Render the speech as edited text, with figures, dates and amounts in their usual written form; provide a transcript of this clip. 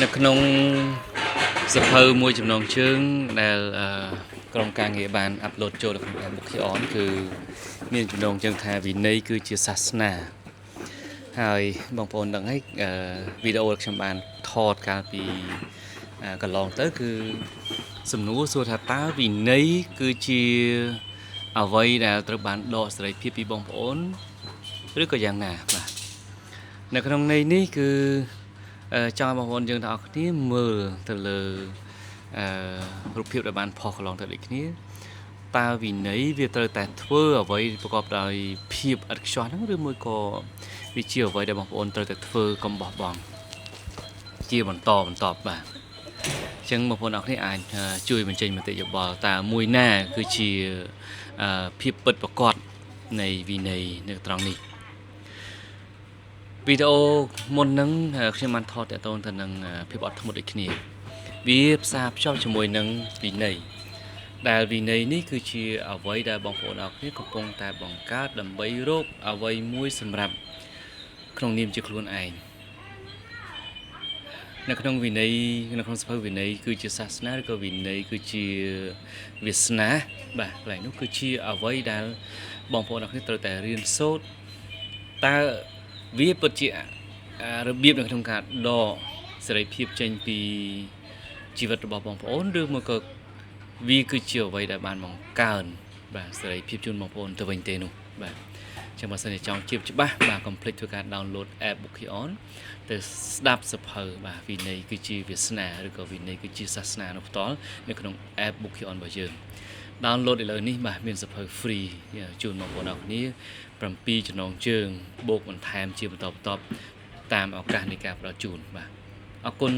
នៅក្នុងសភៅមួយចំណងជើងដែលក្រុមការងារបានអាប់ឡូតចូលក្នុង Book On គឺមានចំណងជើងថាវិន័យគឺជាសាសនាហើយបងប្អូនដឹងហើយវីដេអូដែលខ្ញុំបានថតកាលពីកន្លងទៅគឺសំណួរសួរថាតើវិន័យគឺជាអ្វីដែលត្រូវបានដកសេរីភាពពីបងប្អូនឬក៏យ៉ាងណាបាទនៅក្នុងន័យនេះគឺចង់បងប្អូនយើងទាំងអស់គ្នាមើលទៅលើរូបភាពដែលបានផុសកន្លងទៅដូចគ្នាតើវិន័យវាត្រូវតែធ្វើអ្វីប្រកបដោយភាពឥតខ្ចោះហ្នឹងឬមួយក៏វាជាអ្វីដែលបងប្អូនត្រូវតែធ្វើកុំបោះបង់ជាបន្តបាទអញ្ចឹងបងប្អូនអរគ្នាអាចជួយបញ្ចេញមតិយោបល់តើមួយណាគឺជាភាពពិតប្រាកដនៃវិន័យនៅត្រង់នេះវីដេអូមុនហ្នឹងខ្ញុំបានថតតទៅនឹងភាពអត់ធ្មត់ដូចគ្នាវាផ្សារភ្ជាប់ជាមួយនឹងវិន័យដែលវិន័យនេះគឺជាអ្វីដែលបងប្អូនអរគ្នាកំពុងតែបង្កើតដើម្បីរកអ្វីមួយសម្រាប់ក្នុងនាមជាខ្លួនឯងនៅក្នុងវិន័យនៅក្នុងសភៅវិន័យគឺជាសាសនាឬក៏វិន័យគឺជាវាសនាបាទកន្លែងនោះគឺជាអ្វីដែលបងប្អូនអរគ្នាត្រូវតែរៀនសូត្រតើវាពិតជារបៀបនៅក្នុងការដកសេរីភាពចេញពីជីវិតរបស់បងប្អូនឬមកក៏វាគឺជាអ្វីដែលបានបង្កើនបាទសេរីភាពជូនបងប្អូនទៅវិញទេនោះបាទចឹងបើសិនជាចង់ជៀបច្បាស់បាទកុំភ្លេចធ្វើការ download app Book On ទៅស្ដាប់សភៅបាទវិន័យគឺជាវាសនាឬក៏វិន័យគឺជាសាសនានោះផ្ទាល់នៅក្នុង app Book On របស់យើង download ឥឡូវនេះបាទមានសភៅ free ជូនបងប្អូនអរគ្នា7ចំណងជើងបូកបន្ថែមជាបន្តតាមឱកាសនៃការផ្ដល់ជូនបាទអរគុណ